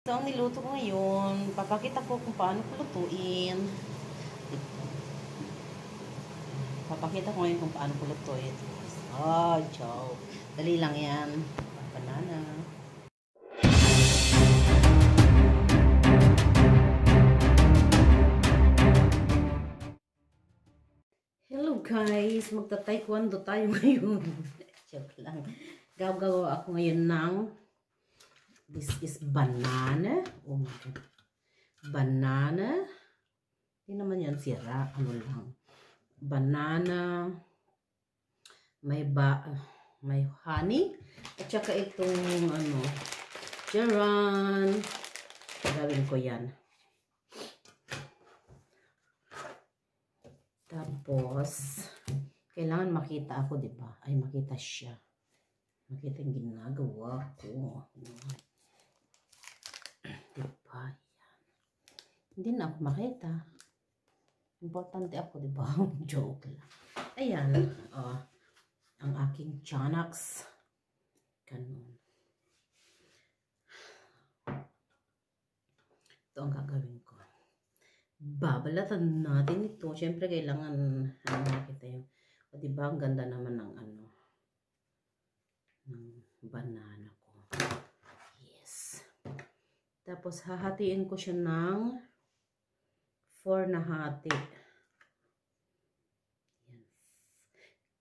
Ito ang niluto ko ngayon. Papakita ko kung paano ko lutuin. Papakita ko ngayon kung paano ko lutuin. Oh, chow. Dali lang yan. Banana. Hello guys. Magta-taekwondo tayo ngayon. Joke lang. Gagawa ako ngayon ng this is banana. Oh my God. Banana. Hindi naman yan sira. Ano lang. Banana. May honey. At saka itong ano. Charan. Gawin ko yan. Tapos, kailangan makita ako, diba? Ay, makita siya. Makita yung ginagawa ko. Diba? Yan. Hindi na ako makita. Importante ako, diba? Joke lang. Ayan. Ang aking Chanax. Ganun. Ito ang gagawin ko. Babalatan natin ito. Siyempre, kailangan nakita yung, o diba, ang ganda naman ng ano, ng banana ko. Yes. Tapos, hahatiin ko siya ng 4 na hati. Yan.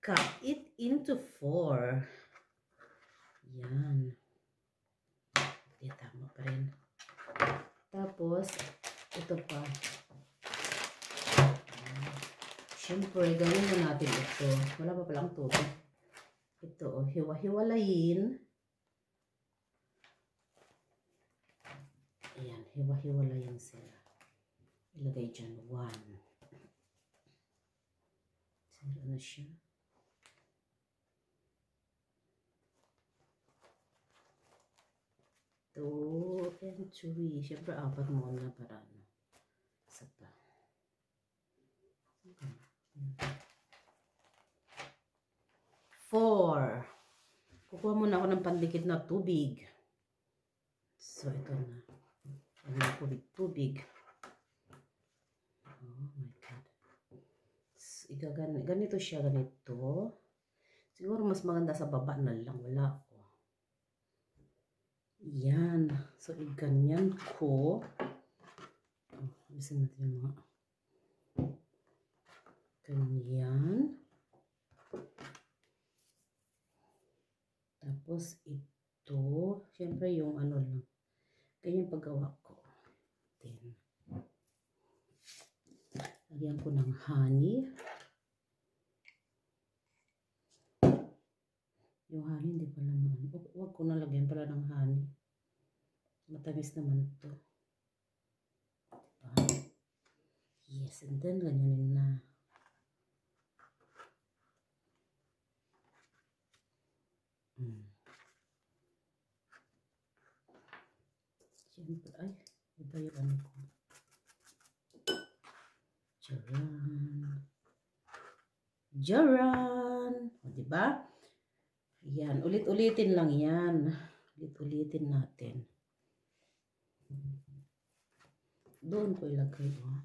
Cut it into 4. Yan. Hindi, tama pa rin. Tapos, ito pa. Siyempre, gawin na natin ito. Wala pa palang tuto. Ito, hiwa-hiwalayin. Ayan, hiwa-hiwalayin sila. Ilagay dyan, 1. Sira na siya. 2 and 3. Siyempre, 4 muna para ano. Isa pa. 4. Kukuha muna ako ng pandikit na tubig. So, ito na. Ano ako tubig. Oh my God. So, ganito siya, ganito. Siguro mas maganda sa baba na lang. Wala ako. Yan. So, ganyan ko. Alisin natin yung mga ganyan. Tapos, ito. Siyempre, yung ano lang. Ganyan paggawa ko. Then, lagyan ko ng honey. Yung honey, hindi pala naman. Huwag ko nalagyan pala ng honey. Matamis naman ito. Diba? Yes, and then, ganyanin na. Siyempre, ay, iba yung ano ko. Jaran. Jaran. O, diba? Yan, ulit-ulitin lang yan. Ulit-ulitin natin. Doon ko ilagay, oh.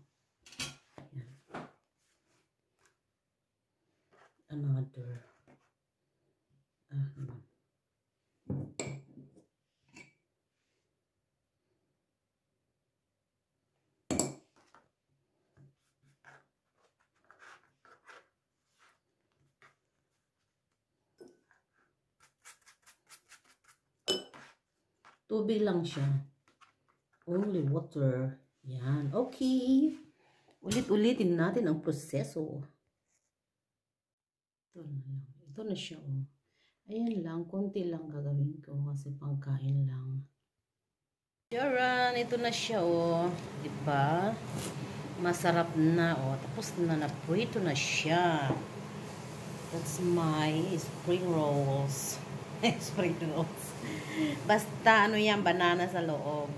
Yan. Another. Tubig lang siya. Only water. Yan. Okay. Ulit-ulitin natin ang proseso. Ito na lang. Ito na siya, oh. Ayan lang. Konti lang gagawin ko kasi pangkain lang. Charan. Ito na siya, oh. Diba? Masarap na, oh. Tapos na naprito na siya. That's my spring rolls. Spring rolls. Basta ano yan, banana sa loob.